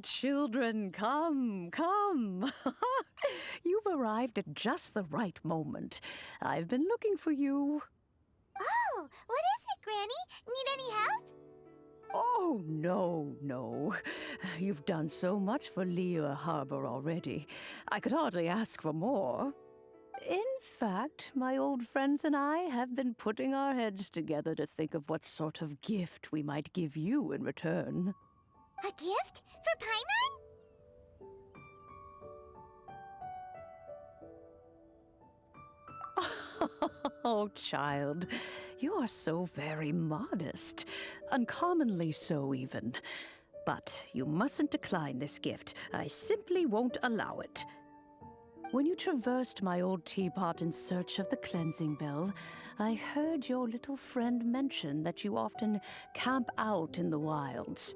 children, come. You've arrived at just the right moment. I've been looking for you. Oh, what is it, Granny? Need any help? Oh, no. You've done so much for Liyue Harbor already. I could hardly ask for more. In fact, my old friends and I have been putting our heads together to think of what sort of gift we might give you in return. A gift? For Paimon? Oh, child, you are so very modest. Uncommonly so, even. But you mustn't decline this gift. I simply won't allow it. When you traversed my old teapot in search of the cleansing bell, I heard your little friend mention that you often camp out in the wilds.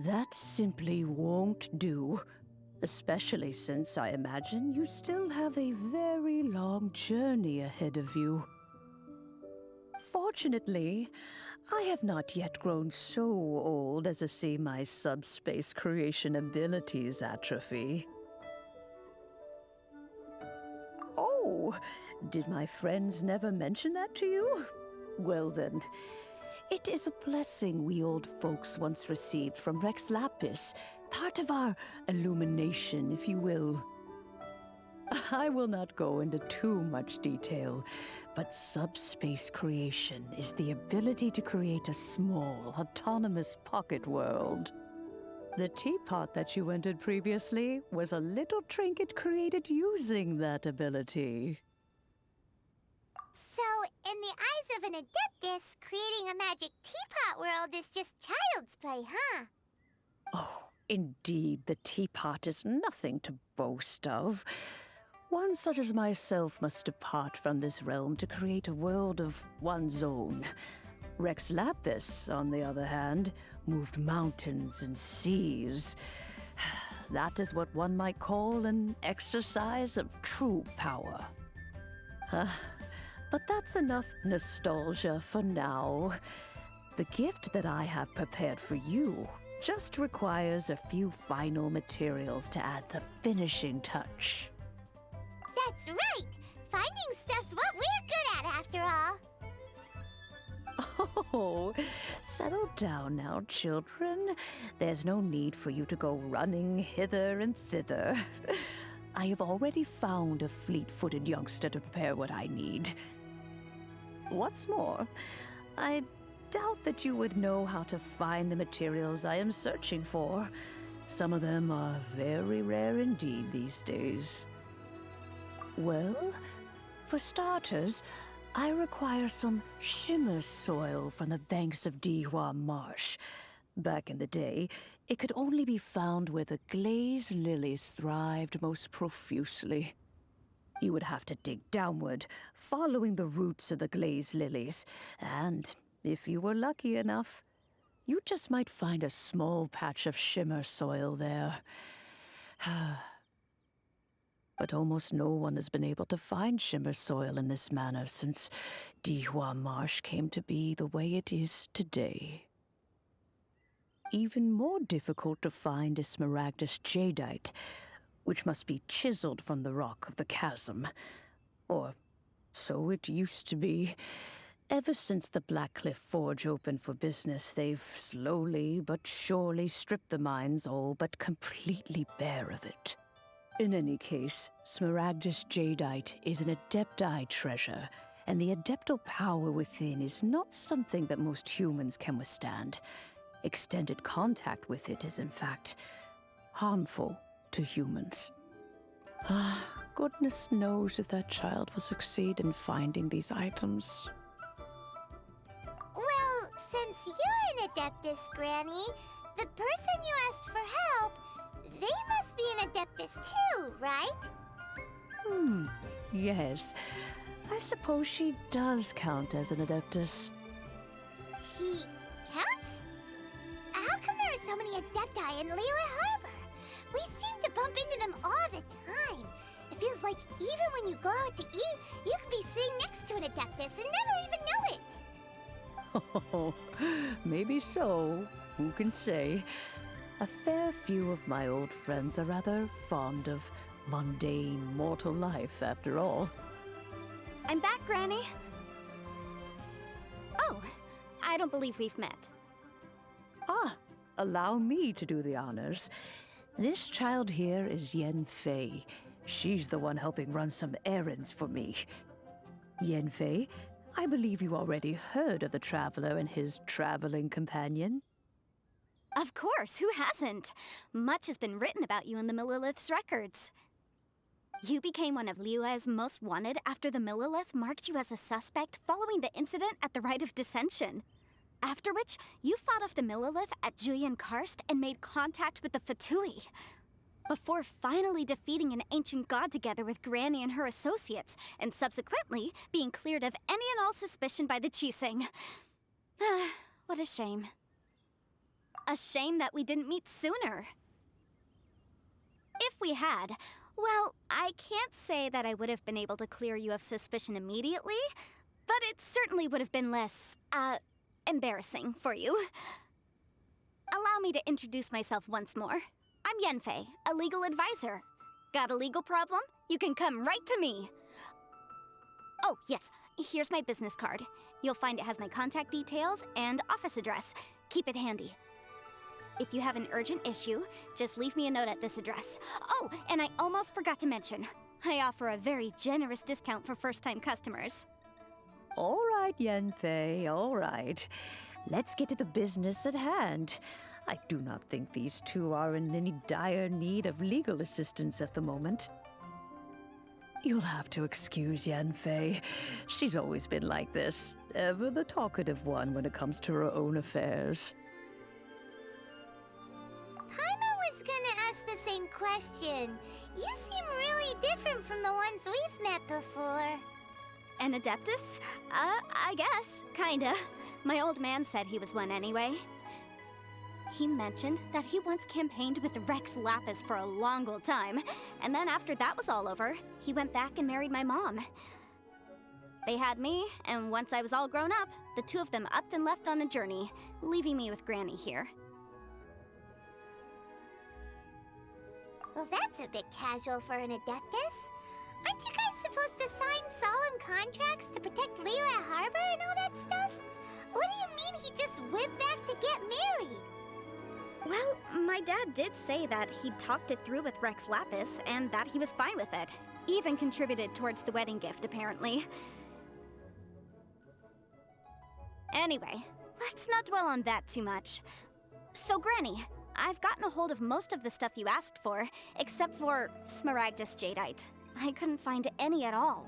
That simply won't do. Especially since I imagine you still have a very long journey ahead of you. Fortunately, I have not yet grown so old as to see my subspace creation abilities atrophy. Oh, did my friends never mention that to you? Well then, it is a blessing we old folks once received from Rex Lapis, part of our illumination, if you will. I will not go into too much detail, but subspace creation is the ability to create a small, autonomous pocket world. The teapot that you entered previously was a little trinket created using that ability. So, in the eyes of an adeptus, creating a magic teapot world is just child's play, huh? Oh, indeed, the teapot is nothing to boast of. One such as myself must depart from this realm to create a world of one's own. Rex Lapis, on the other hand, moved mountains and seas. That is what one might call an exercise of true power. But that's enough nostalgia for now. The gift that I have prepared for you just requires a few final materials to add the finishing touch. That's right! Finding stuff's what we're good at, after all. Oh, settle down now, children. There's no need for you to go running hither and thither. I have already found a fleet-footed youngster to prepare what I need. What's more, I doubt that you would know how to find the materials I am searching for. Some of them are very rare indeed these days. Well, for starters, I require some shimmer soil from the banks of Dihua Marsh. Back in the day, it could only be found where the glazed lilies thrived most profusely. You would have to dig downward, following the roots of the glazed lilies, and if you were lucky enough, you just might find a small patch of shimmer soil there. But almost no one has been able to find shimmer soil in this manner since Dihua Marsh came to be the way it is today. Even more difficult to find is smaragdus jadeite, which must be chiseled from the rock of the chasm. Or so it used to be. Ever since the Blackcliff Forge opened for business, they've slowly but surely stripped the mines all but completely bare of it. In any case, smaragdus jadeite is an adepti treasure, and the adeptal power within is not something that most humans can withstand. Extended contact with it is, in fact, harmful to humans. Goodness knows if that child will succeed in finding these items. Well, since you're an adeptus, Granny, the person you asked for help, they must be an adeptus too, right? Yes. I suppose she does count as an adeptus. She counts? How come there are so many adepti in Liyue Harbor? We seem to bump into them all the time. It feels like even when you go out to eat, you could be sitting next to an adeptus and never even know it. Oh, maybe so. Who can say? A fair few of my old friends are rather fond of mundane mortal life, after all. I'm back, Granny. Oh, I don't believe we've met. Ah, allow me to do the honors. This child here is Янь Фэй. She's the one helping run some errands for me. Янь Фэй, I believe you already heard of the traveler and his traveling companion. Of course, who hasn't? Much has been written about you in the Millilith's records. You became one of Liyue's most wanted after the Millilith marked you as a suspect following the incident at the Rite of Dissension. After which, you fought off the Millilith at Julian Karst and made contact with the Fatui. Before finally defeating an ancient god together with Granny and her associates, and subsequently being cleared of any and all suspicion by the Chising. What a shame. A shame that we didn't meet sooner. If we had, well, I can't say that I would have been able to clear you of suspicion immediately, but it certainly would have been less, embarrassing for you. Allow me to introduce myself once more. I'm Янь Фэй, a legal advisor. Got a legal problem? You can come right to me. Oh, yes, here's my business card. You'll find it has my contact details and office address. Keep it handy. If you have an urgent issue, just leave me a note at this address. Oh, and I almost forgot to mention, I offer a very generous discount for first-time customers. All right, Янь Фэй, all right. Let's get to the business at hand. I do not think these two are in any dire need of legal assistance at the moment. You'll have to excuse Янь Фэй. She's always been like this, ever the talkative one when it comes to her own affairs. Paimon was gonna ask the same question. You seem really different from the ones we've met before. An Adeptus? I guess. Kinda. My old man said he was one anyway. He mentioned that he once campaigned with Rex Lapis for a long old time, and then after that was all over, he went back and married my mom. They had me, and once I was all grown up, the two of them upped and left on a journey, leaving me with Granny here. Well, that's a bit casual for an Adeptus. Aren't you guys supposed to sign solemn contracts to protect Liyue Harbor and all that stuff? What do you mean he just went back to get married? Well, my dad did say that he'd talked it through with Rex Lapis, and that he was fine with it. Even contributed towards the wedding gift, apparently. Anyway, let's not dwell on that too much. So, Granny, I've gotten a hold of most of the stuff you asked for, except for Smaragdus Jadeite. I couldn't find any at all.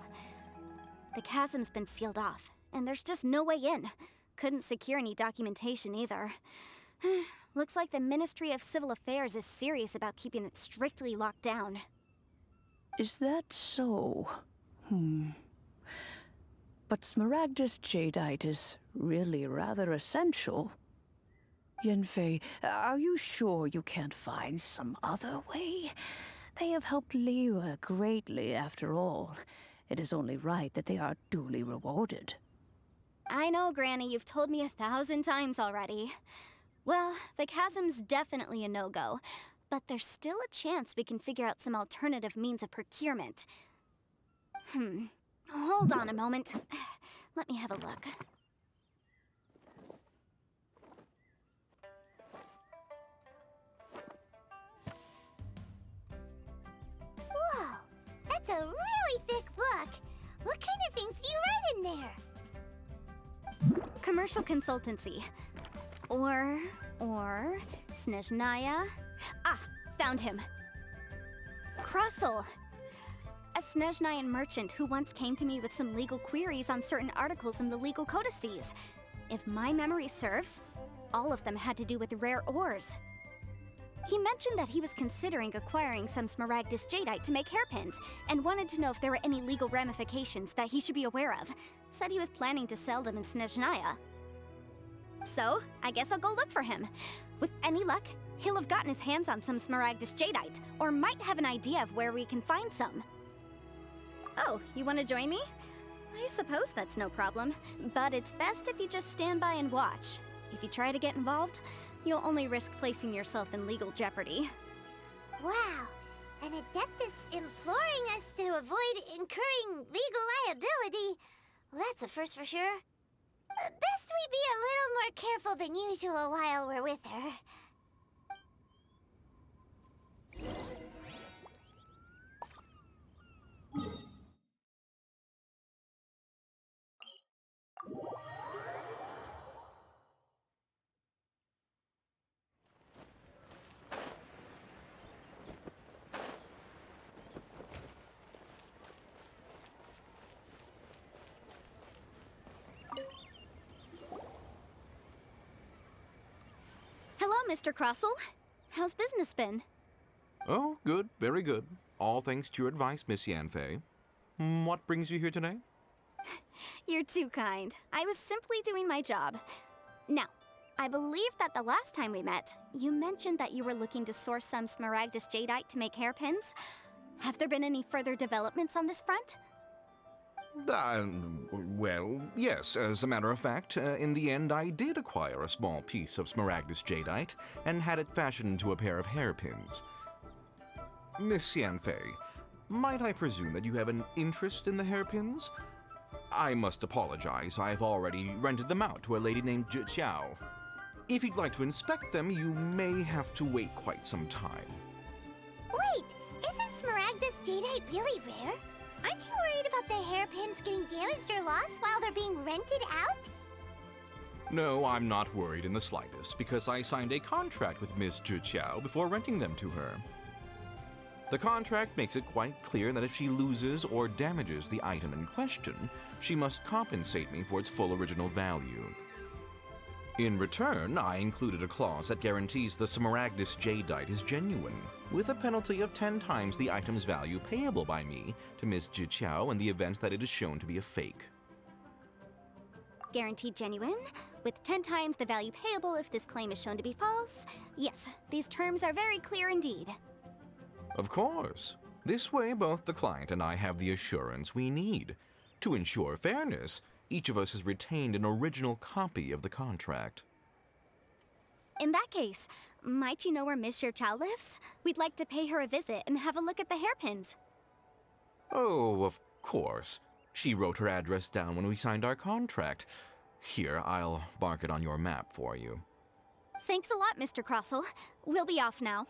The chasm's been sealed off, and there's just no way in. Couldn't secure any documentation either. Looks like the Ministry of Civil Affairs is serious about keeping it strictly locked down. Is that so? But Smaragdus Jadeite is really rather essential. Янь Фэй, are you sure you can't find some other way? They have helped Liyue greatly, after all. It is only right that they are duly rewarded. I know, Granny, you've told me 1,000 times already. Well, the chasm's definitely a no-go, but there's still a chance we can figure out some alternative means of procurement. Hold on a moment. Let me have a look. Whoa, that's a really thick book. What kind of things do you write in there? Commercial consultancy. Or Snezhnaya. Ah, found him. Krusel. A Snezhnayan merchant who once came to me with some legal queries on certain articles in the legal codices. If my memory serves, all of them had to do with rare ores. He mentioned that he was considering acquiring some Smaragdus Jadeite to make hairpins, and wanted to know if there were any legal ramifications that he should be aware of. Said he was planning to sell them in Snezhnaya. So, I guess I'll go look for him. With any luck, he'll have gotten his hands on some Smaragdus Jadeite, or might have an idea of where we can find some. Oh, you want to join me? I suppose that's no problem, but it's best if you just stand by and watch. If you try to get involved, You'll only risk placing yourself in legal jeopardy. Wow, an Adeptus imploring us to avoid incurring legal liability. Well, that's a first for sure. Best we be a little more careful than usual while we're with her. Hello, Mr. Crossell. How's business been? Oh, good, very good. All thanks to your advice, Miss Yan Fэй. What brings you here today? You're too kind. I was simply doing my job. Now, I believe that the last time we met, you mentioned that you were looking to source some Smaragdus jadeite to make hairpins. Have there been any further developments on this front? Well, yes. As a matter of fact, in the end, I did acquire a small piece of Smaragdus jadeite and had it fashioned into a pair of hairpins. Miss Yan Fэй, might I presume that you have an interest in the hairpins? I must apologize. I've already rented them out to a lady named Xiao. If you'd like to inspect them, you may have to wait quite some time. Wait, isn't Smaragdus jadeite really rare? Aren't you worried about the hairpins getting damaged or lost while they're being rented out? No, I'm not worried in the slightest, because I signed a contract with Ms. Xiao before renting them to her. The contract makes it quite clear that if she loses or damages the item in question, she must compensate me for its full original value. In return, I included a clause that guarantees the Smaragdus jadeite is genuine, with a penalty of 10 times the item's value payable by me to Ms. Xiao in the event that it is shown to be a fake. Guaranteed genuine, with 10 times the value payable if this claim is shown to be false. Yes, these terms are very clear indeed. Of course. This way, both the client and I have the assurance we need. To ensure fairness, each of us has retained an original copy of the contract. In that case, might you know where Miss Xiao lives? We'd like to pay her a visit and have a look at the hairpins. Oh, of course. She wrote her address down when we signed our contract. Here, I'll mark it on your map for you. Thanks a lot, Mr. Crossell. We'll be off now.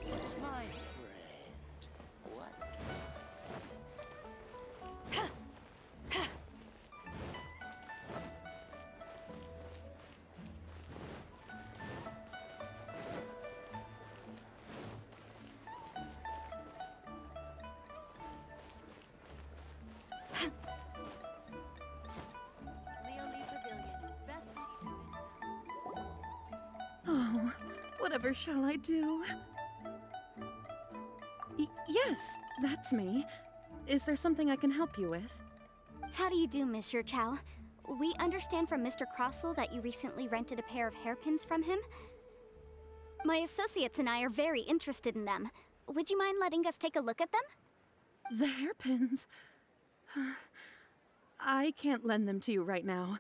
My friend, what? Oh, whatever shall I do? Yes, that's me. Is there something I can help you with? How do you do, Miss Xiao? We understand from Mr. Crossell that you recently rented a pair of hairpins from him. My associates and I are very interested in them. Would you mind letting us take a look at them? The hairpins? I can't lend them to you right now.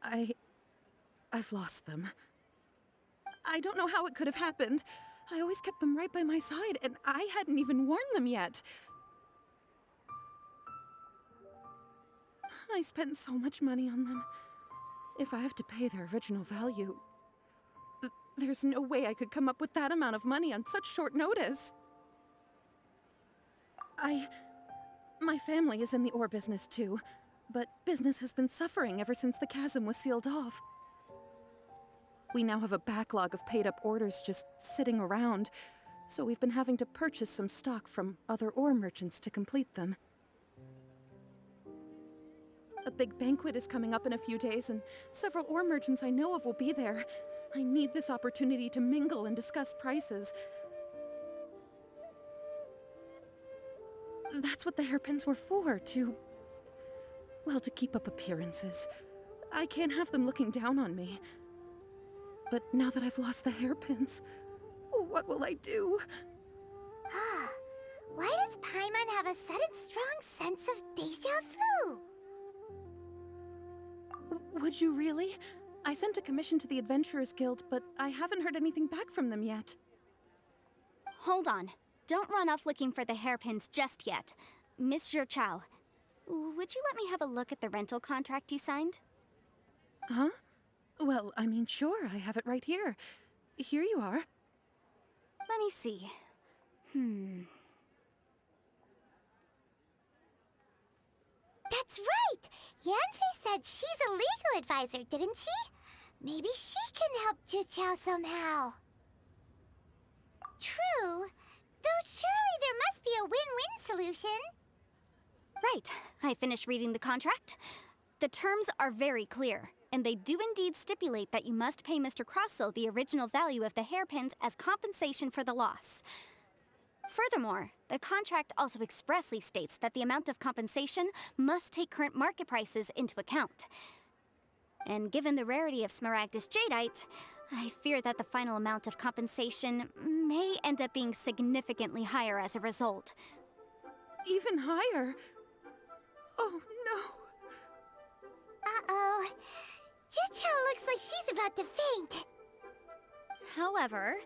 I've lost them. I don't know how it could have happened. I always kept them right by my side, and I hadn't even worn them yet. I spent so much money on them. If I have to pay their original value, there's no way I could come up with that amount of money on such short notice. My family is in the ore business too, but business has been suffering ever since the chasm was sealed off. We now have a backlog of paid-up orders just sitting around, so we've been having to purchase some stock from other ore merchants to complete them. A big banquet is coming up in a few days, and several ore merchants I know of will be there. I need this opportunity to mingle and discuss prices. That's what the hairpins were for, to keep up appearances. I can't have them looking down on me. But now that I've lost the hairpins, what will I do? Why does Paimon have a sudden strong sense of déjà vu? Would you really? I sent a commission to the Adventurers Guild, but I haven't heard anything back from them yet. Hold on. Don't run off looking for the hairpins just yet. Mr. Chow, would you let me have a look at the rental contract you signed? Huh? Well, I mean, sure, I have it right here. Here you are. Let me see. That's right! Yan Fэй said she's a legal advisor, didn't she? Maybe she can help Juqiao somehow. True. Though surely there must be a win-win solution. Right. I finished reading the contract. The terms are very clear, and they do indeed stipulate that you must pay Mr. Crossell the original value of the hairpins as compensation for the loss. Furthermore, the contract also expressly states that the amount of compensation must take current market prices into account. And given the rarity of Smaragdus Jadeite, I fear that the final amount of compensation may end up being significantly higher as a result. Even higher? Oh, no. Uh-oh. Juqiao looks like she's about to faint. However,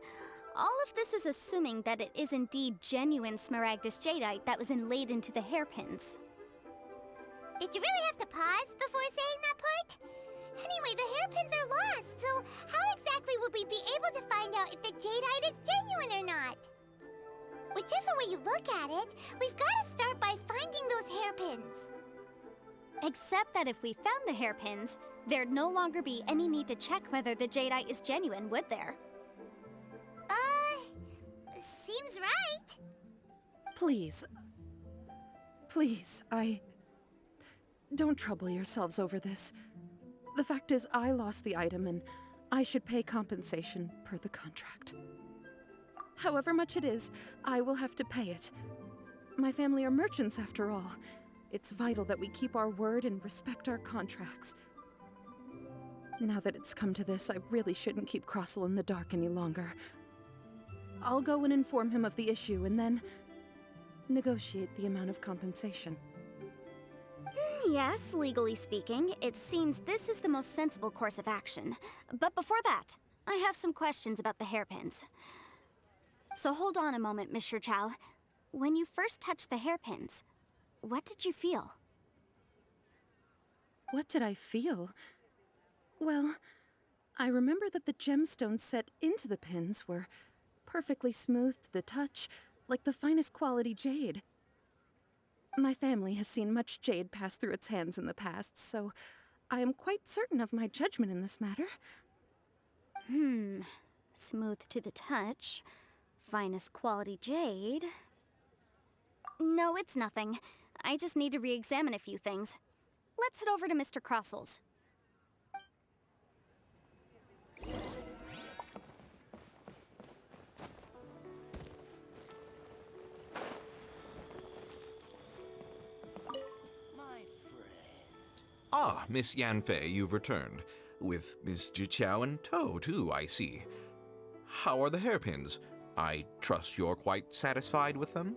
all of this is assuming that it is indeed genuine Smaragdus Jadeite that was inlaid into the hairpins. Did you really have to pause before saying that part? Anyway, the hairpins are lost, so how exactly would we be able to find out if the jadeite is genuine or not? Whichever way you look at it, we've got to start by finding those hairpins. Except that if we found the hairpins, there'd no longer be any need to check whether the jadeite is genuine, would there? Seems right. Please. Please, Don't trouble yourselves over this. The fact is, I lost the item and I should pay compensation per the contract. However much it is, I will have to pay it. My family are merchants after all. It's vital that we keep our word and respect our contracts. Now that it's come to this, I really shouldn't keep Crossell in the dark any longer. I'll go and inform him of the issue and then negotiate the amount of compensation. Yes, legally speaking, it seems this is the most sensible course of action. But before that, I have some questions about the hairpins. So hold on a moment, Mr. Chow. When you first touched the hairpins, what did you feel? What did I feel? Well, I remember that the gemstones set into the pins were perfectly smooth to the touch, like the finest quality jade. My family has seen much jade pass through its hands in the past, so I am quite certain of my judgment in this matter. Smooth to the touch, finest quality jade. No, it's nothing. I just need to re-examine a few things. Let's head over to Mr. Crossell's. Ah, Miss Yan Fэй, you've returned. With Miss Juqiao in tow, too, I see. How are the hairpins? I trust you're quite satisfied with them?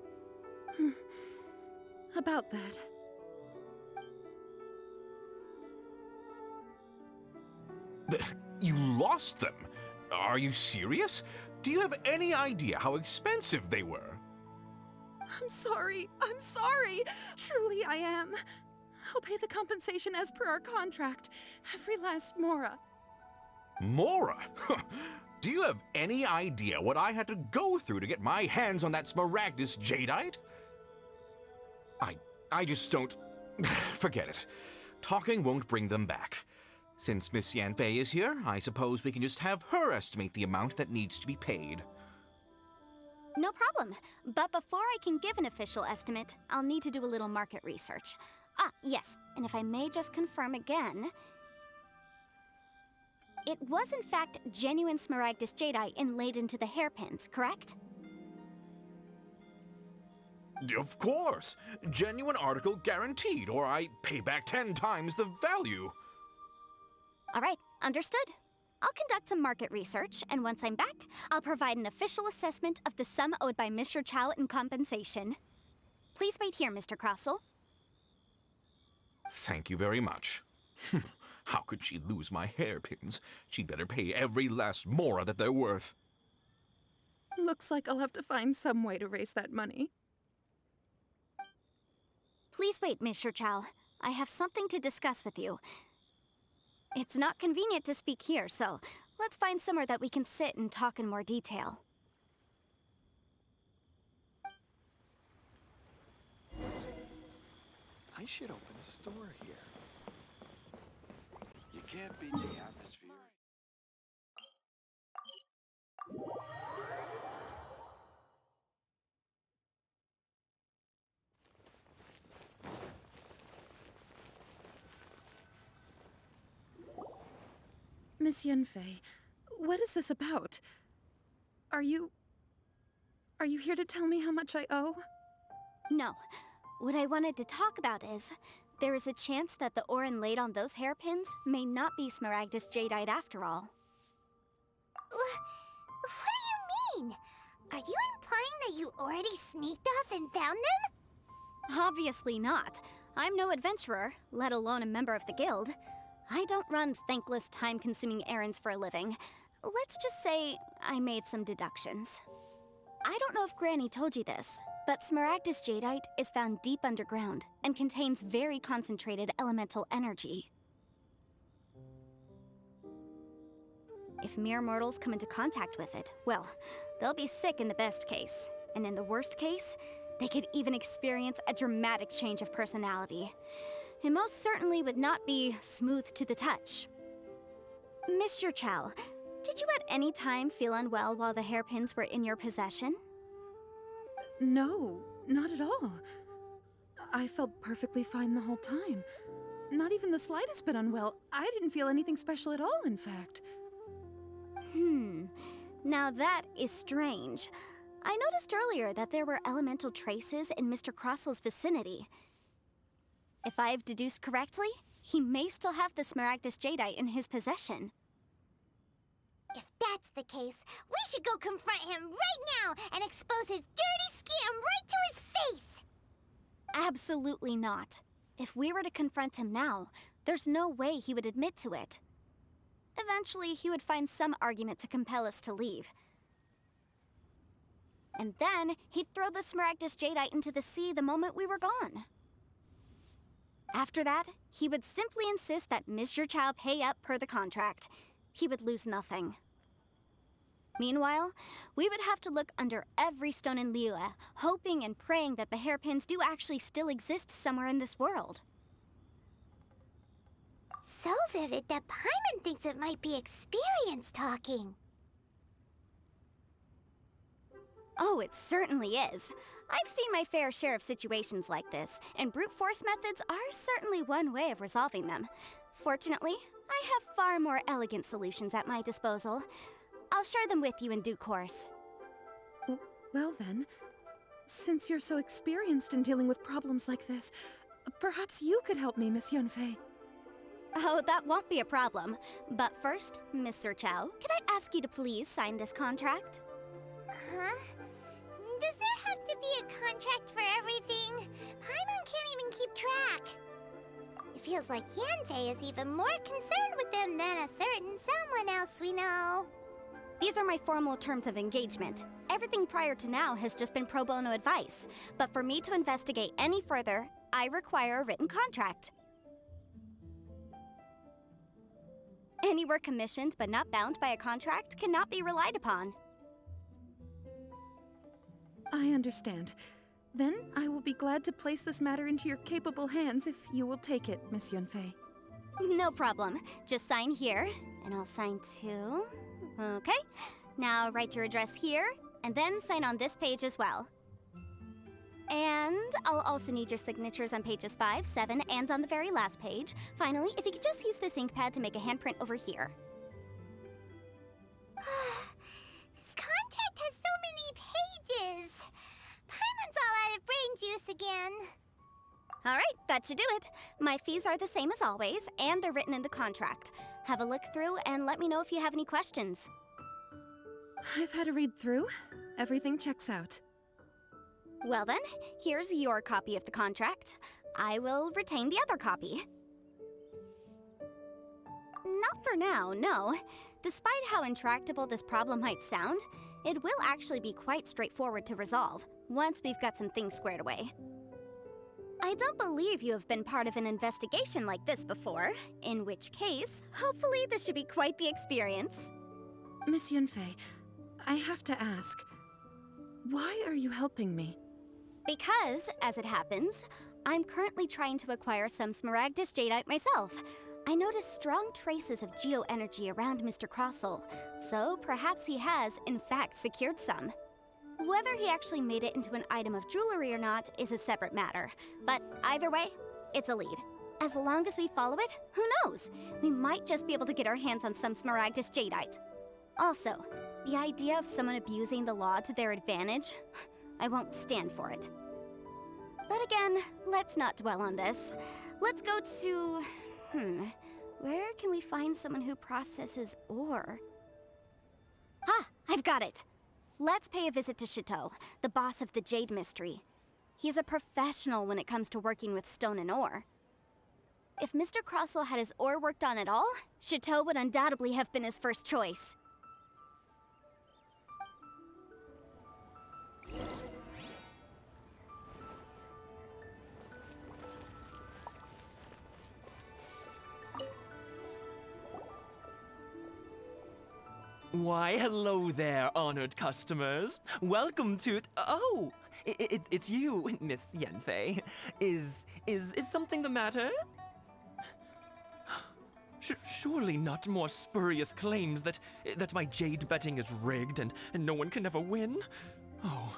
About that. You lost them? Are you serious? Do you have any idea how expensive they were? I'm sorry. Truly I am. I'll pay the compensation as per our contract. Every last mora. Mora? Do you have any idea what I had to go through to get my hands on that Smaragdus Jadeite? I just don't... Forget it. Talking won't bring them back. Since Miss Yan Fэй is here, I suppose we can just have her estimate the amount that needs to be paid. No problem. But before I can give an official estimate, I'll need to do a little market research. Ah, yes, and if I may just confirm again, it was in fact genuine Smaragdus Jadeite inlaid into the hairpins, correct? Of course! Genuine article guaranteed, or I pay back 10 times the value. All right, understood. I'll conduct some market research, and once I'm back, I'll provide an official assessment of the sum owed by Mr. Chow in compensation. Please wait here, Mr. Crossell. Thank you very much. How could she lose my hairpins? She'd better pay every last mora that they're worth. Looks like I'll have to find some way to raise that money. Please wait, Mr. Chow. I have something to discuss with you. It's not convenient to speak here, so let's find somewhere that we can sit and talk in more detail. I should open a store here. You can't beat the atmosphere. Miss Yan Fэй, what is this about? Are you here to tell me how much I owe? No. What I wanted to talk about is, there is a chance that the ore inlaid on those hairpins may not be Smaragdus jadeite after all. What do you mean? Are you implying that you already sneaked off and found them? Obviously not. I'm no adventurer, let alone a member of the guild. I don't run thankless, time-consuming errands for a living. Let's just say I made some deductions. I don't know if Granny told you this, but Smaragdus jadeite is found deep underground and contains very concentrated elemental energy. If mere mortals come into contact with it, well, they'll be sick in the best case. And in the worst case, they could even experience a dramatic change of personality. It most certainly would not be smooth to the touch. Mr. Chow, did you at any time feel unwell while the hairpins were in your possession? No, not at all. I felt perfectly fine the whole time. Not even the slightest bit unwell. I didn't feel anything special at all, in fact. Now that is strange. I noticed earlier that there were elemental traces in Mr. Crossel's vicinity. If I've deduced correctly, he may still have the Smaragdus jadeite in his possession. If that's the case, we should go confront him right now and expose his dirty scam right to his face! Absolutely not. If we were to confront him now, there's no way he would admit to it. Eventually, he would find some argument to compel us to leave. And then, he'd throw the Smaragdus jadeite into the sea the moment we were gone. After that, he would simply insist that Mr. Chow pay up per the contract. He would lose nothing. Meanwhile, we would have to look under every stone in Liyue, hoping and praying that the hairpins do actually still exist somewhere in this world. So vivid that Paimon thinks it might be experience talking. Oh, it certainly is. I've seen my fair share of situations like this, and brute force methods are certainly one way of resolving them. Fortunately, I have far more elegant solutions at my disposal. I'll share them with you in due course. Well then, since you're so experienced in dealing with problems like this, perhaps you could help me, Miss Yan Fэй. Oh, that won't be a problem. But first, Mr. Chow, can I ask you to please sign this contract? Huh? Does there have to be a contract for everything? Paimon can't even keep track. It feels like Yan Fэй is even more concerned with them than a certain someone else we know. These are my formal terms of engagement. Everything prior to now has just been pro bono advice. But for me to investigate any further, I require a written contract. Any work commissioned but not bound by a contract cannot be relied upon. I understand. Then I will be glad to place this matter into your capable hands if you will take it, Miss Yan Fэй. No problem. Just sign here, and I'll sign too. Okay. Now write your address here, and then sign on this page as well. And I'll also need your signatures on pages 5, 7, and on the very last page. Finally, if you could just use this ink pad to make a handprint over here. This contract has so many pages. Paimon's all out of brain juice again. All right, that should do it. My fees are the same as always, and they're written in the contract. Have a look through and let me know if you have any questions. I've had a read through. Everything checks out. Well then, here's your copy of the contract. I will retain the other copy. For now, no. Despite how intractable this problem might sound, it will actually be quite straightforward to resolve, once we've got some things squared away. I don't believe you have been part of an investigation like this before, in which case, hopefully this should be quite the experience. Miss Yan Fэй, I have to ask, why are you helping me? Because, as it happens, I'm currently trying to acquire some Smaragdus Jadeite myself. I noticed strong traces of geo-energy around Mr. Crossel, so perhaps he has, in fact, secured some. Whether he actually made it into an item of jewelry or not is a separate matter, but either way, it's a lead. As long as we follow it, who knows? We might just be able to get our hands on some Smaragdus Jadeite. Also, the idea of someone abusing the law to their advantage, I won't stand for it. But again, let's not dwell on this. Let's go to... where can we find someone who processes ore? Ah, I've got it! Let's pay a visit to Chateau, the boss of the Jade Mystery. He's a professional when it comes to working with stone and ore. If Mr. Crossel had his ore worked on at all, Chateau would undoubtedly have been his first choice. Why, hello there, honored customers. Welcome to... Oh, it's you, Miss Yan Fэй. Is something the matter? Surely not more spurious claims that my jade betting is rigged and no one can ever win? Oh,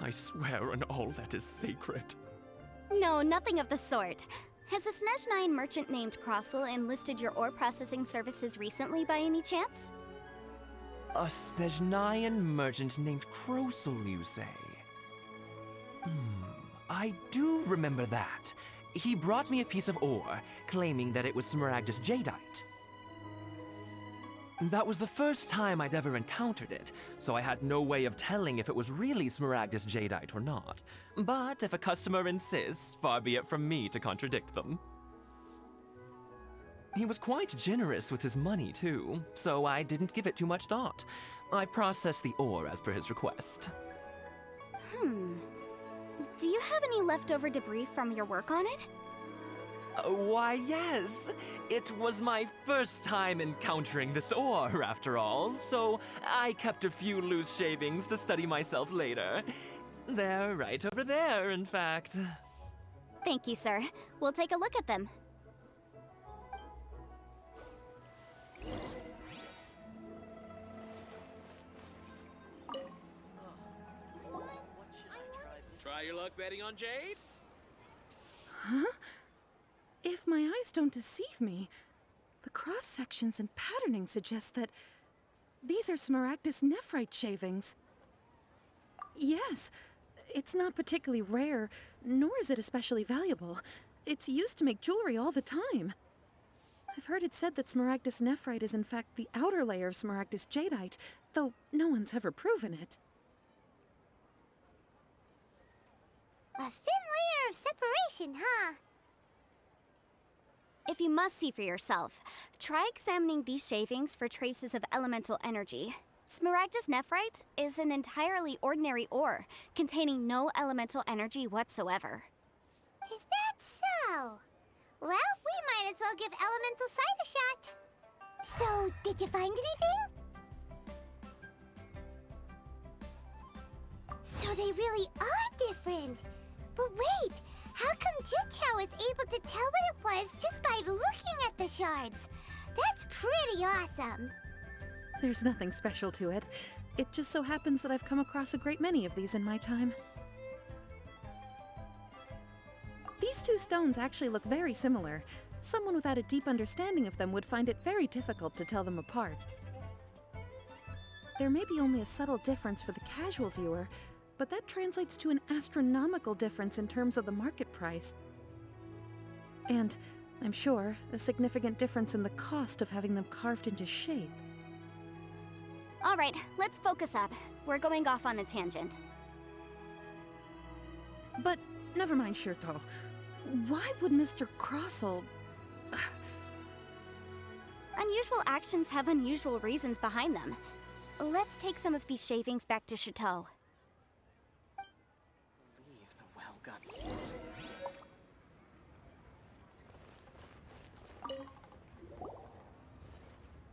I swear on all that is sacred. No, nothing of the sort. Has a Snezhnyan merchant named Crossel enlisted your ore processing services recently by any chance? A Snezhnyan merchant named Crossel, you say? I do remember that. He brought me a piece of ore, claiming that it was Smaragdus Jadeite. That was the first time I'd ever encountered it, so I had no way of telling if it was really Smaragdus Jadeite or not. But if a customer insists, far be it from me to contradict them. He was quite generous with his money, too, so I didn't give it too much thought. I processed the ore as per his request. Do you have any leftover debris from your work on it? Why, yes. It was my first time encountering this ore, after all, so I kept a few loose shavings to study myself later. They're right over there, in fact. Thank you, sir. We'll take a look at them. Try your luck betting on Jade? Huh? If my eyes don't deceive me, the cross-sections and patterning suggest that these are Smaragdus nephrite shavings. Yes, it's not particularly rare, nor is it especially valuable. It's used to make jewelry all the time. I've heard it said that Smaragdus nephrite is in fact the outer layer of Smaragdus Jadeite, though no one's ever proven it. A thin layer of separation, huh? If you must see for yourself, try examining these shavings for traces of elemental energy. Smaragdus nephrite is an entirely ordinary ore, containing no elemental energy whatsoever. Is that so? Well, we might as well give elemental sight a shot. So, did you find anything? So they really are different. But wait, how come Jichao was able to tell what it was just by looking at the shards? That's pretty awesome. There's nothing special to it. It just so happens that I've come across a great many of these in my time. These two stones actually look very similar. Someone without a deep understanding of them would find it very difficult to tell them apart. There may be only a subtle difference for the casual viewer, but that translates to an astronomical difference in terms of the market price. And, I'm sure, a significant difference in the cost of having them carved into shape. All right, let's focus up. We're going off on a tangent. But, never mind, Shirto. Why would Mr. Crossel... A Unusual actions have unusual reasons behind them. Let's take some of these shavings back to Chateau. Leave the well-got.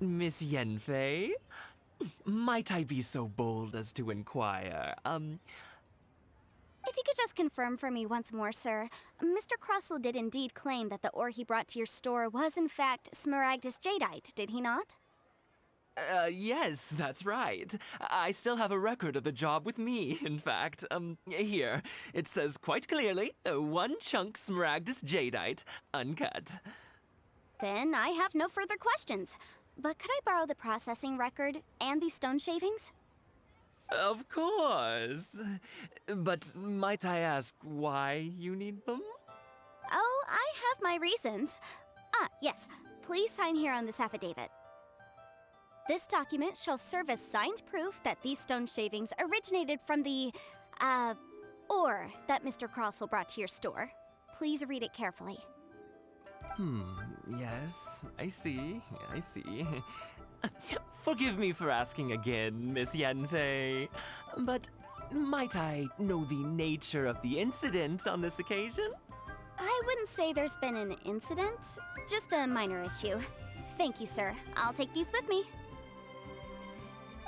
Miss Yen Fэй? Might I be so bold as to inquire, If you could just confirm for me once more, sir. Mr. Crossell did indeed claim that the ore he brought to your store was in fact Smaragdus Jadeite, did he not? Yes, that's right. I still have a record of the job with me, in fact. Here. It says quite clearly, 1 chunk Smaragdus Jadeite, uncut. Then I have no further questions. But could I borrow the processing record and these stone shavings? Of course. But might I ask why you need them? Oh, I have my reasons. Ah, yes. Please sign here on this affidavit. This document shall serve as signed proof that these stone shavings originated from the, ore that Mr. Crossell brought to your store. Please read it carefully. Yes, I see. Forgive me for asking again, Miss Yen Fэй, but might I know the nature of the incident on this occasion? I wouldn't say there's been an incident, just a minor issue. Thank you, sir. I'll take these with me.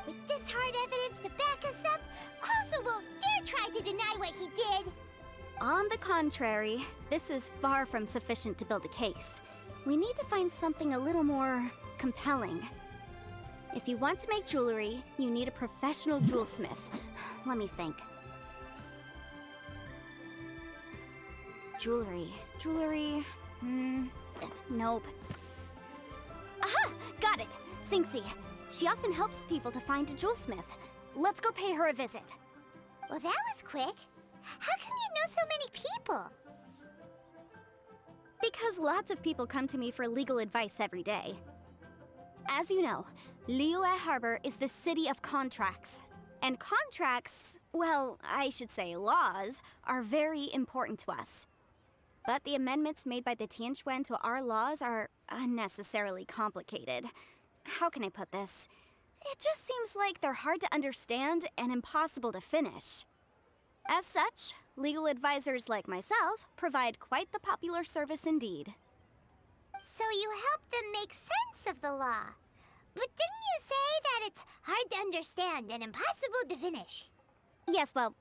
With this hard evidence to back us up, Crossell won't dare try to deny what he did. On the contrary, this is far from sufficient to build a case. We need to find something a little more compelling. If you want to make jewelry, you need a professional jewelsmith. Let me think. Jewelry. Nope. Aha! Got it! Xingxi. She often helps people to find a jewelsmith. Let's go pay her a visit. Well, that was quick. How come you know so many people? Because lots of people come to me for legal advice every day. As you know, Liyue Harbor is the city of contracts. And contracts, well, I should say laws, are very important to us. But the amendments made by the Tianquan to our laws are unnecessarily complicated. How can I put this? It just seems like they're hard to understand and impossible to finish. As such, legal advisors like myself provide quite the popular service indeed. So you help them make sense of the law. But didn't you say that it's hard to understand and impossible to finish? Yes, well,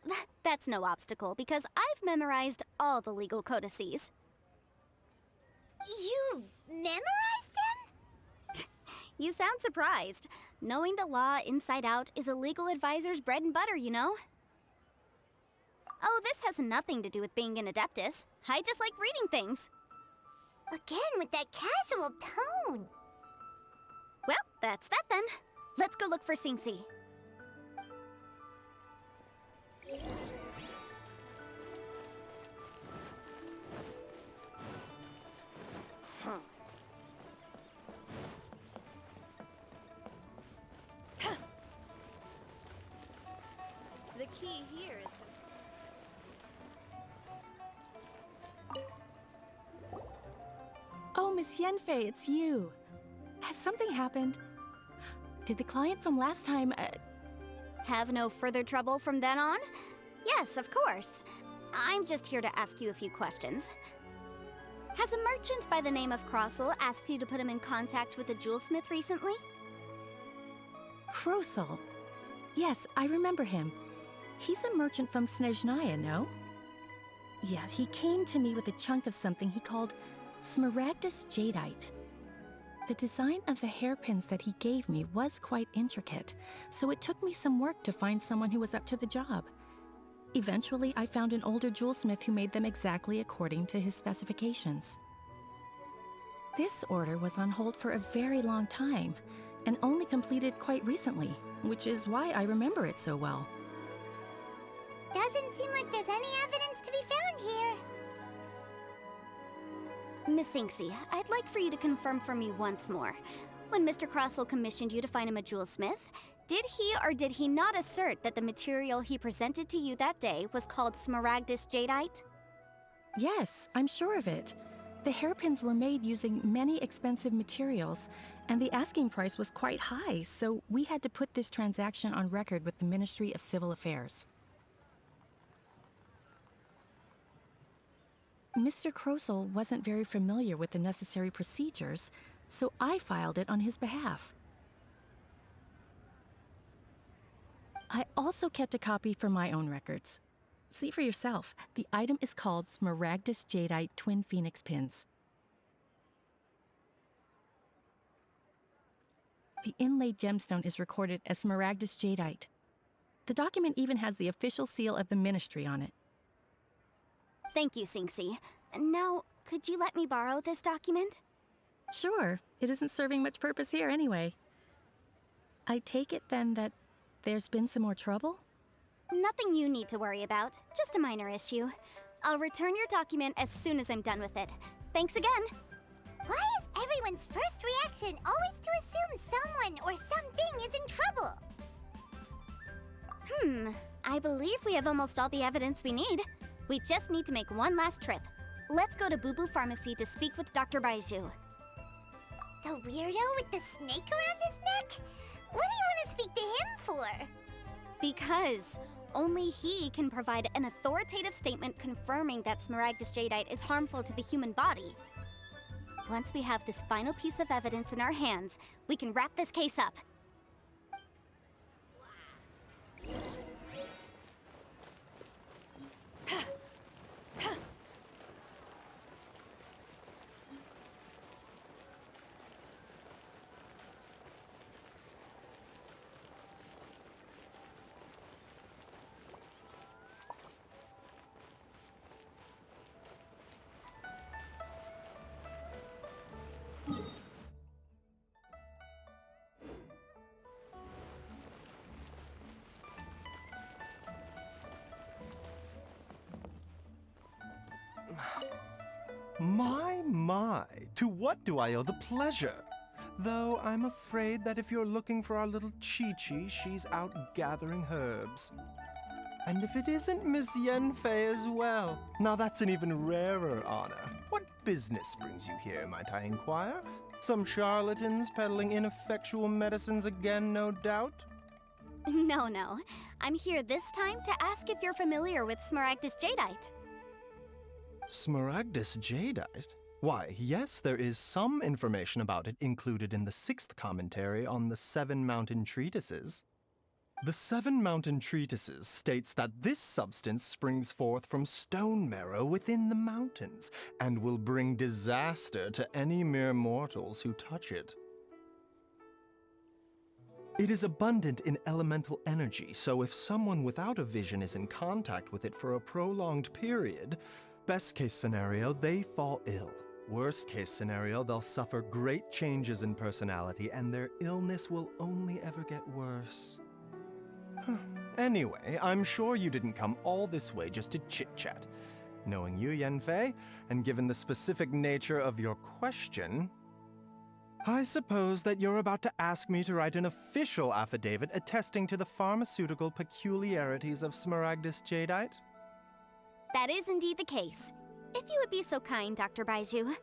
that's no obstacle because I've memorized all the legal codices. You memorized them? You sound surprised. Knowing the law inside out is a legal advisor's bread and butter, you know? Oh, this has nothing to do with being an adeptus. I just like reading things. Again, with that casual tone. Well, that's that then. Let's go look for Xingxi. The key here is... Oh, Miss Yen Fэй, it's you. Has something happened? Did the client from last time, Have no further trouble from then on? Yes, of course. I'm just here to ask you a few questions. Has a merchant by the name of Crossell asked you to put him in contact with a jewelsmith recently? Crossell? Yes, I remember him. He's a merchant from Snezhnaya, no? Yeah, he came to me with a chunk of something he called Smaragdus Jadeite. The design of the hairpins that he gave me was quite intricate, so it took me some work to find someone who was up to the job. Eventually, I found an older jewelsmith who made them exactly according to his specifications. This order was on hold for a very long time, and only completed quite recently, which is why I remember it so well. Doesn't seem like there's any evidence to be found here. Miss Xingxi, I'd like for you to confirm for me once more. When Mr. Crossell commissioned you to find him a jewelsmith, did he or did he not assert that the material he presented to you that day was called Smaragdus Jadeite? Yes, I'm sure of it. The hairpins were made using many expensive materials, And the asking price was quite high, so we had to put this transaction on record with the Ministry of Civil Affairs. Mr. Krosel wasn't very familiar with the necessary procedures, so I filed it on his behalf. I also kept a copy for my own records. See for yourself, the item is called Smaragdus Jadeite Twin Phoenix Pins. The inlaid gemstone is recorded as Smaragdus Jadeite. The document even has the official seal of the ministry on it. Thank you, Sinxi. Now, could you let me borrow this document? Sure, it isn't serving much purpose here anyway. I take it then that there's been some more trouble? Nothing you need to worry about, just a minor issue. I'll return your document as soon as I'm done with it. Thanks again! Why is everyone's first reaction always to assume someone or something is in trouble? I believe we have almost all the evidence we need. We just need to make one last trip. Let's go to Boo Boo Pharmacy to speak with Dr. Baiju. The weirdo with the snake around his neck? What do you want to speak to him for? Because only he can provide an authoritative statement confirming that Smaragdus Jadeite is harmful to the human body. Once we have this final piece of evidence in our hands, we can wrap this case up. My, to what do I owe the pleasure? Though I'm afraid that if you're looking for our little Chi-Chi, she's out gathering herbs. And if it isn't Miss Yen Fэй as well, now that's an even rarer honor. What business brings you here, might I inquire? Some charlatans peddling ineffectual medicines again, no doubt? No. I'm here this time to ask if you're familiar with Smaragdus Jadeite. Smaragdus Jadeite? Why, yes, there is some information about it included in the 6th commentary on the 7 Mountain Treatises. The 7 Mountain Treatises states that this substance springs forth from stone marrow within the mountains, and will bring disaster to any mere mortals who touch it. It is abundant in elemental energy, so if someone without a vision is in contact with it for a prolonged period, best case scenario, they fall ill. Worst case scenario, they'll suffer great changes in personality and their illness will only ever get worse. Anyway, I'm sure you didn't come all this way just to chit-chat. Knowing you, Yen Fэй, and given the specific nature of your question, I suppose that you're about to ask me to write an official affidavit attesting to the pharmaceutical peculiarities of Smaragdus Jadeite? That is indeed the case. If you would be so kind, Dr. Baiju.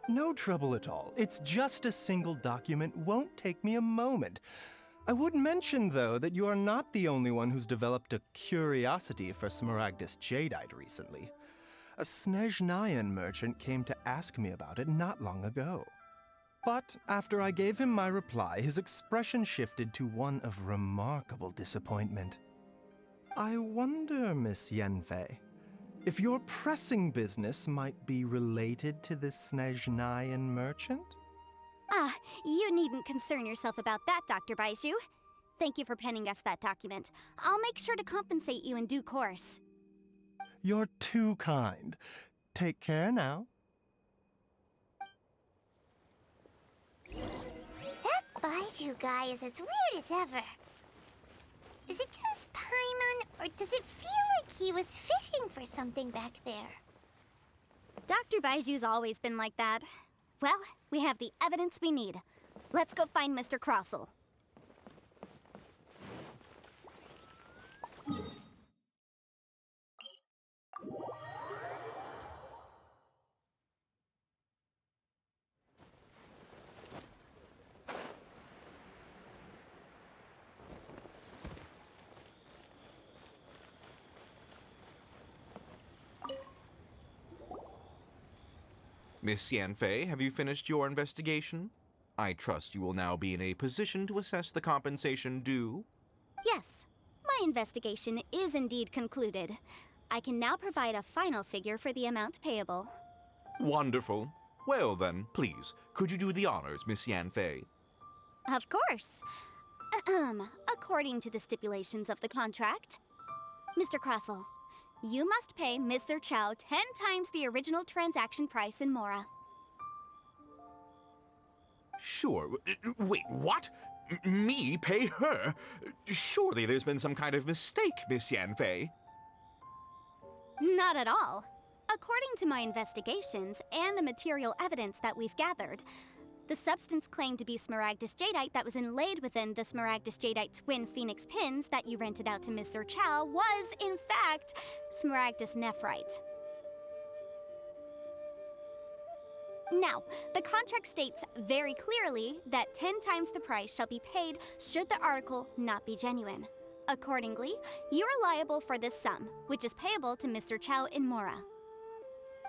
No trouble at all. It's just a single document. Won't take me a moment. I would mention, though, that you are not the only one who's developed a curiosity for Smaragdus Jadeite recently. A Snezhnayan merchant came to ask me about it not long ago. But after I gave him my reply, his expression shifted to one of remarkable disappointment. I wonder, Miss Yen Fэй, if your pressing business might be related to this Snezhnayan merchant? Ah, you needn't concern yourself about that, Dr. Baiju. Thank you for penning us that document. I'll make sure to compensate you in due course. You're too kind. Take care now. That Baiju guy is as weird as ever. Is it just Paimon, or does it feel like he was fishing for something back there? Dr. Baiju's always been like that. Well, we have the evidence we need. Let's go find Mr. Krosel. Miss Yan Fэй, have you finished your investigation? I trust you will now be in a position to assess the compensation due. Yes, my investigation is indeed concluded. I can now provide a final figure for the amount payable. Wonderful. Well then, please, could you do the honors, Miss Yan Fэй? Of course. According to the stipulations of the contract, Mr. Crossell, you must pay Mr. Chow 10 times the original transaction price in Mora. Sure. Wait, what? Me pay her? Surely there's been some kind of mistake, Miss Yan Fэй. Not at all. According to my investigations and the material evidence that we've gathered, the substance claimed to be Smaragdus Jadeite that was inlaid within the Smaragdus Jadeite twin phoenix pins that you rented out to Mr. Chow was, in fact, Smaragdus Nephrite. Now, the contract states very clearly that 10 times the price shall be paid should the article not be genuine. Accordingly, you are liable for this sum, which is payable to Mr. Chow in Mora.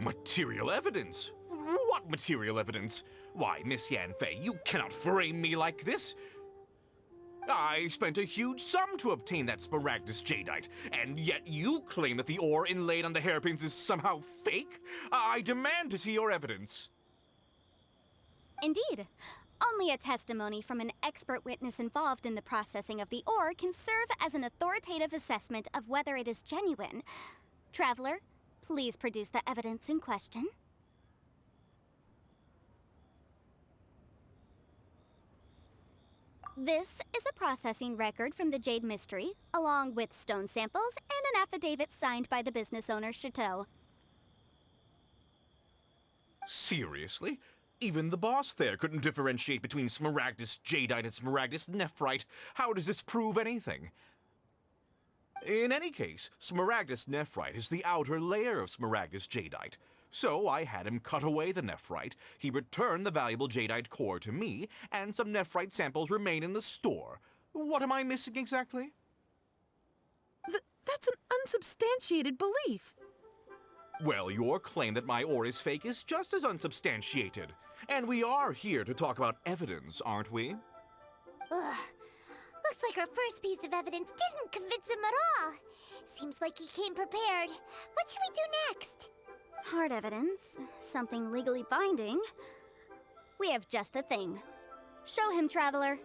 Material evidence? What material evidence? Why, Miss Yan Fэй, you cannot frame me like this. I spent a huge sum to obtain that Smaragdus Jadeite, and yet you claim that the ore inlaid on the hairpins is somehow fake? I demand to see your evidence. Indeed. Only a testimony from an expert witness involved in the processing of the ore can serve as an authoritative assessment of whether it is genuine. Traveler, please produce the evidence in question. This is a processing record from the Jade Mystery, along with stone samples and an affidavit signed by the business owner, Chateau. Seriously? Even the boss there couldn't differentiate between Smaragdus Jadeite and Smaragdus Nephrite. How does this prove anything? In any case, Smaragdus Nephrite is the outer layer of Smaragdus Jadeite. So I had him cut away the nephrite, he returned the valuable jadeite core to me, and some nephrite samples remain in the store. What am I missing exactly? That's an unsubstantiated belief. Well, your claim that my ore is fake is just as unsubstantiated. And we are here to talk about evidence, aren't we? Ugh. Looks like our first piece of evidence didn't convince him at all. Seems like he came prepared. What should we do next? Hard evidence, something legally binding. We have just the thing. Show him, Traveler.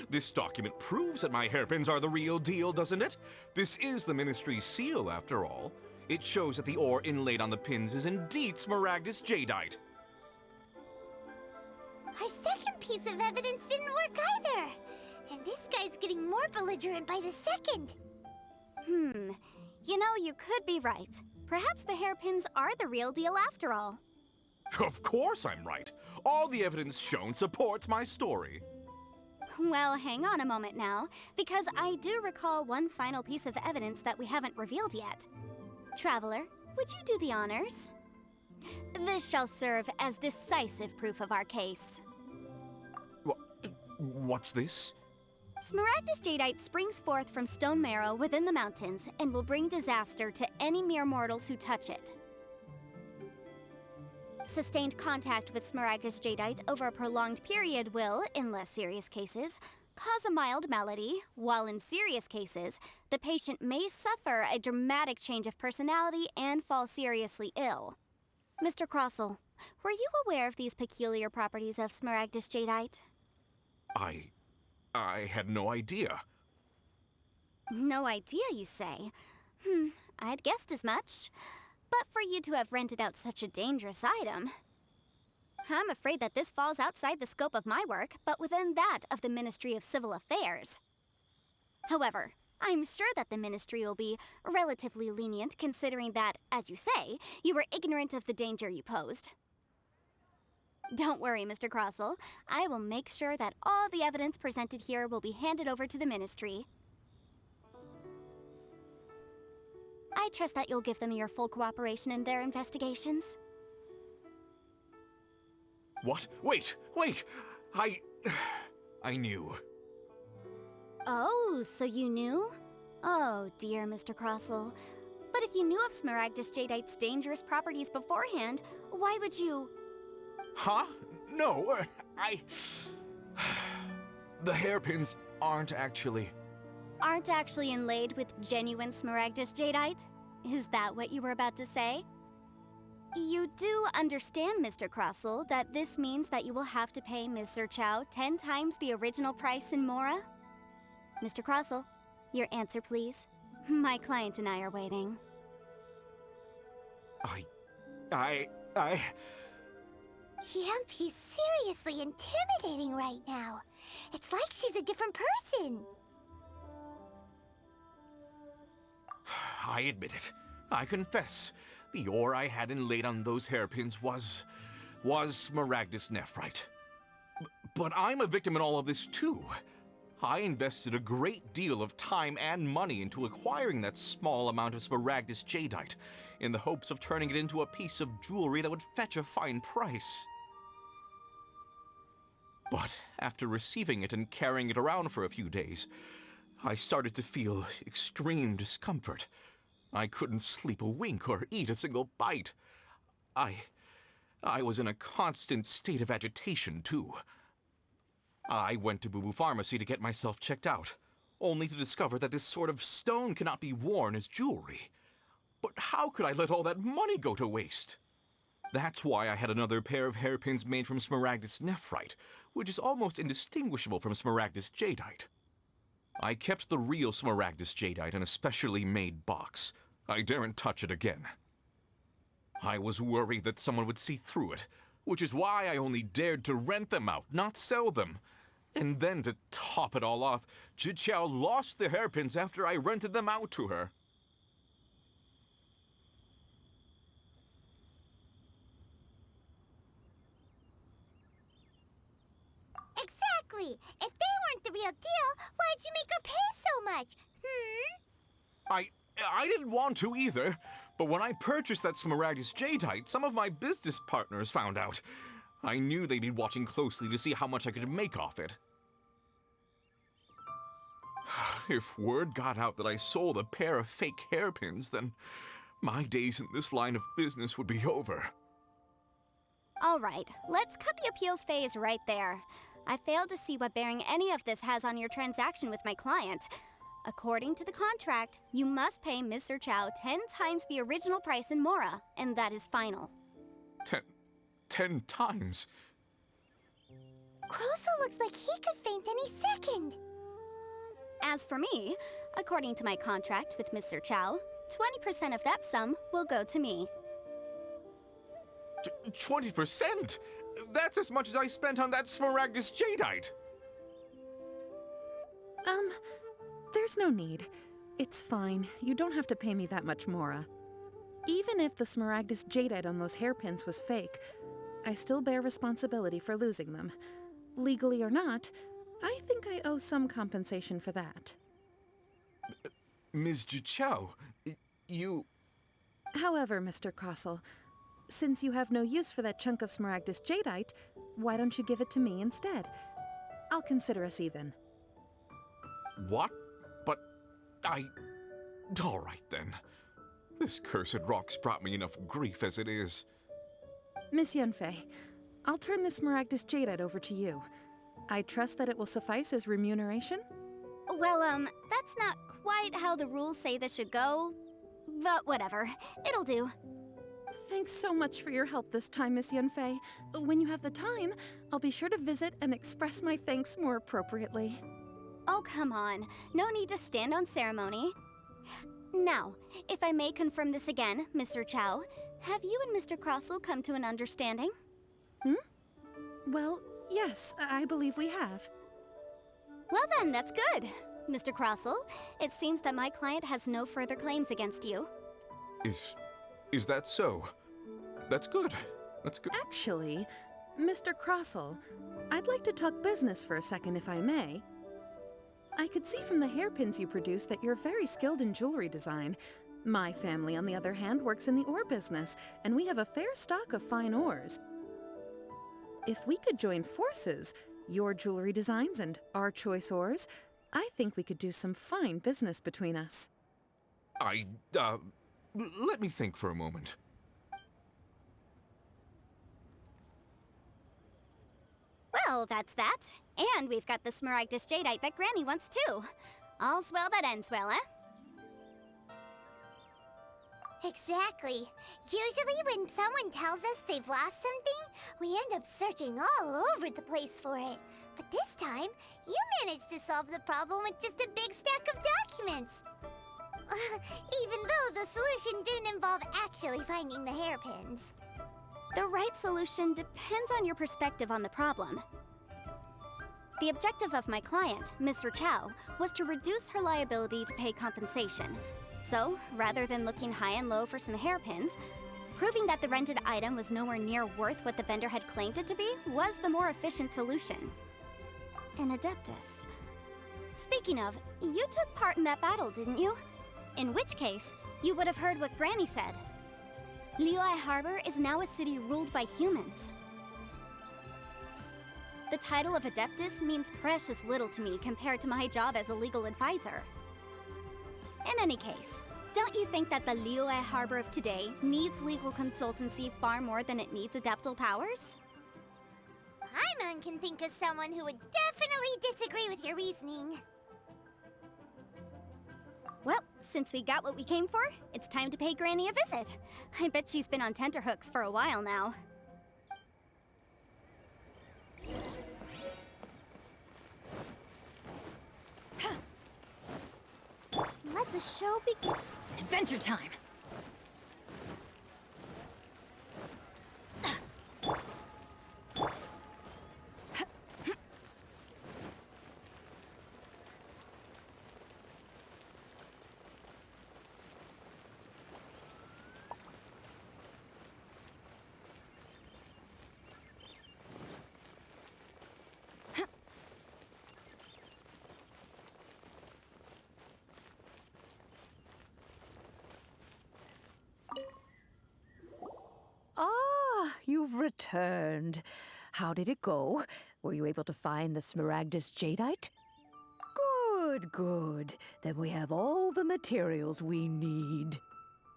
This document proves that my hairpins are the real deal, doesn't it? This is the Ministry's seal, after all. It shows that the ore inlaid on the pins is indeed Smaragdus Jadeite. Our second piece of evidence didn't work either. And this guy's getting more belligerent by the second. You know, you could be right. Perhaps the hairpins are the real deal after all. Of course I'm right. All the evidence shown supports my story. Well, hang on a moment now, because I do recall one final piece of evidence that we haven't revealed yet. Traveler, would you do the honors? This shall serve as decisive proof of our case. What's this? Smaragdus Jadeite springs forth from stone marrow within the mountains and will bring disaster to any mere mortals who touch it. Sustained contact with Smaragdus Jadeite over a prolonged period will, in less serious cases, cause a mild malady, while in serious cases, the patient may suffer a dramatic change of personality and fall seriously ill. Mr. Crossell, were you aware of these peculiar properties of Smaragdus Jadeite? I had no idea. No idea, you say? I'd guessed as much. But for you to have rented out such a dangerous item... I'm afraid that this falls outside the scope of my work, but within that of the Ministry of Civil Affairs. However, I'm sure that the Ministry will be relatively lenient considering that, as you say, you were ignorant of the danger you posed. Don't worry, Mr. Crossell. I will make sure that all the evidence presented here will be handed over to the Ministry. I trust that you'll give them your full cooperation in their investigations. What? Wait! I knew. Oh, so you knew? Oh, dear Mr. Crossell. But if you knew of Smaragdus Jadeite's dangerous properties beforehand, why would you... Huh? No, The hairpins aren't actually... Aren't actually inlaid with genuine Smaragdus Jadeite? Is that what you were about to say? You do understand, Mr. Crossell, that this means that you will have to pay Ms. Zerchow 10 times the original price in Mora? Mr. Crossell, your answer, please. My client and I are waiting. He's seriously intimidating right now. It's like she's a different person. I admit it. I confess. The ore I had inlaid on those hairpins was Smaragdus nephrite. But I'm a victim in all of this too. I invested a great deal of time and money into acquiring that small amount of Smaragdus Jadeite, in the hopes of turning it into a piece of jewelry that would fetch a fine price. But after receiving it and carrying it around for a few days, I started to feel extreme discomfort. I couldn't sleep a wink or eat a single bite. I was in a constant state of agitation, too. I went to Boo Boo Pharmacy to get myself checked out, only to discover that this sort of stone cannot be worn as jewelry. But how could I let all that money go to waste? That's why I had another pair of hairpins made from Smaragdus nephrite, which is almost indistinguishable from Smaragdus Jadeite. I kept the real Smaragdus Jadeite in a specially made box. I daren't touch it again. I was worried that someone would see through it, which is why I only dared to rent them out, not sell them. And then to top it all off, Zhiqiao lost the hairpins after I rented them out to her. Exactly! If they weren't the real deal, why'd you make her pay so much? I didn't want to either, but when I purchased that Smaragdus Jadeite, some of my business partners found out. I knew they'd be watching closely to see how much I could make off it. If word got out that I sold a pair of fake hairpins, then my days in this line of business would be over. All right, let's cut the appeals phase right there. I failed to see what bearing any of this has on your transaction with my client. According to the contract, you must pay Ms. Zerchow 10 times the original price in Mora, and that is final. 10 times? Crossell looks like he could faint any second. As for me, according to my contract with Ms. Zerchow, 20% of that sum will go to me. 20%? That's as much as I spent on that Smaragdus Jadeite! There's no need. It's fine. You don't have to pay me that much, Mora. Even if the Smaragdus Jadeite on those hairpins was fake, I still bear responsibility for losing them. Legally or not, I think I owe some compensation for that. Ms. Zhiqiao, you... However, Mr. Crossell, since you have no use for that chunk of Smaragdus Jadeite, why don't you give it to me instead? I'll consider us even. What? But all right then. This cursed rock's brought me enough grief as it is. Miss Yan Fэй, I'll turn the Smaragdus Jadeite over to you. I trust that it will suffice as remuneration? Well, that's not quite how the rules say this should go. But whatever, it'll do. Thanks so much for your help this time, Miss Yan Fэй. When you have the time, I'll be sure to visit and express my thanks more appropriately. Oh, come on. No need to stand on ceremony. Now, if I may confirm this again, Ms. Zerchow, have you and Mr. Crossell come to an understanding? Well, yes, I believe we have. Well then, that's good. Mr. Crossell, it seems that my client has no further claims against you. Is that so? That's good. That's good. Actually, Mr. Crossell, I'd like to talk business for a second, if I may. I could see from the hairpins you produce that you're very skilled in jewelry design. My family, on the other hand, works in the ore business, and we have a fair stock of fine ores. If we could join forces, your jewelry designs and our choice ores, I think we could do some fine business between us. Let me think for a moment. Well, that's that. And we've got the Smaragdus Jadeite that Granny wants too. All's well that ends well, eh? Exactly. Usually when someone tells us they've lost something, we end up searching all over the place for it. But this time, you managed to solve the problem with just a big stack of documents. Even though the solution didn't involve actually finding the hairpins. The right solution depends on your perspective on the problem. The objective of my client, Mr. Chow, was to reduce her liability to pay compensation. So, rather than looking high and low for some hairpins, proving that the rented item was nowhere near worth what the vendor had claimed it to be was the more efficient solution. An Adeptus. Speaking of, you took part in that battle, didn't you? In which case, you would have heard what Granny said. Liyue Harbor is now a city ruled by humans. The title of Adeptus means precious little to me compared to my job as a legal advisor. In any case, don't you think that the Liyue Harbor of today needs legal consultancy far more than it needs adeptal powers? Paimon can think of someone who would definitely disagree with your reasoning. Well, since we got what we came for, it's time to pay Granny a visit. I bet she's been on tenterhooks for a while now. Let the show begin. Adventure time! You've returned. How did it go? Were you able to find the Smaragdus Jadeite? Good, good. Then we have all the materials we need.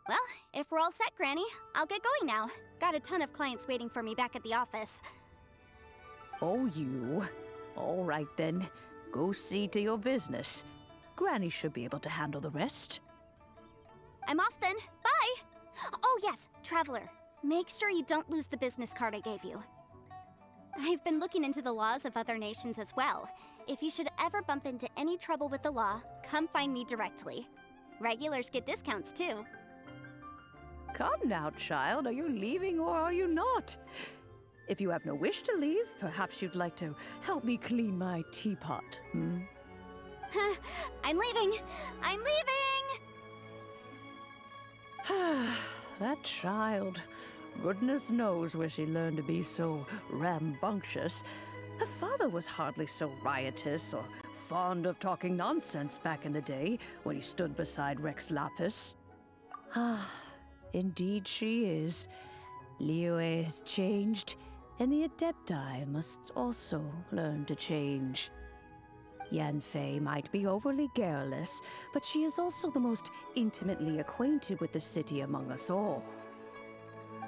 Well, if we're all set, Granny, I'll get going now. Got a ton of clients waiting for me back at the office. Oh, you. All right, then. Go see to your business. Granny should be able to handle the rest. I'm off then. Bye! Oh, yes, Traveler. Make sure you don't lose the business card I gave you. I've been looking into the laws of other nations as well. If you should ever bump into any trouble with the law, come find me directly. Regulars get discounts too. Come now, child. Are you leaving or are you not? If you have no wish to leave, perhaps you'd like to help me clean my teapot, hmm? I'm leaving! I'm leaving! That child. Goodness knows where she learned to be so rambunctious. Her father was hardly so riotous or fond of talking nonsense back in the day when he stood beside Rex Lapis. Ah, indeed she is. Liyue has changed, and the Adepti must also learn to change. Yan Fэй might be overly garrulous, but she is also the most intimately acquainted with the city among us all.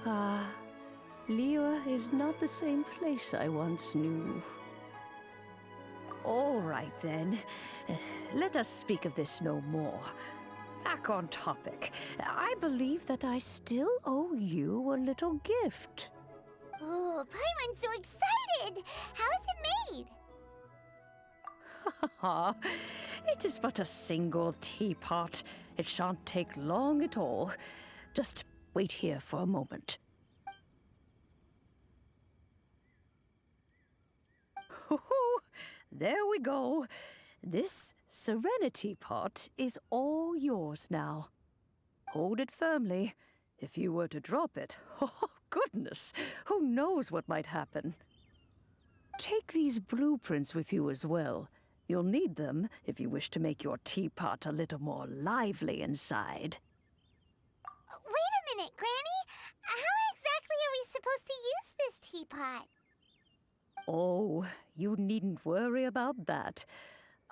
Ah, Liyue is not the same place I once knew. All right, then. Let us speak of this no more. Back on topic. I believe that I still owe you a little gift. Oh, Paimon's so excited! How is it made? It is but a single teapot. It shan't take long at all. Just wait here for a moment. There we go. This Serenity pot is all yours now. Hold it firmly. If you were to drop it, oh goodness, who knows what might happen. Take these blueprints with you as well. You'll need them if you wish to make your teapot a little more lively inside. Wait a minute, Granny! How exactly are we supposed to use this teapot? Oh, you needn't worry about that.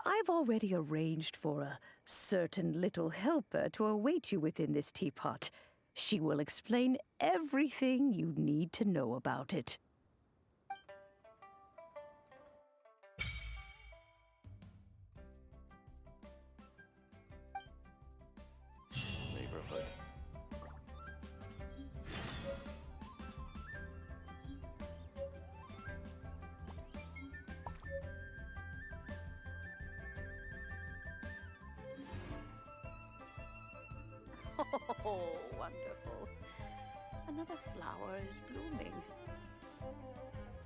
I've already arranged for a certain little helper to await you within this teapot. She will explain everything you need to know about it. Neighborhood. Oh, wonderful. Another flower is blooming.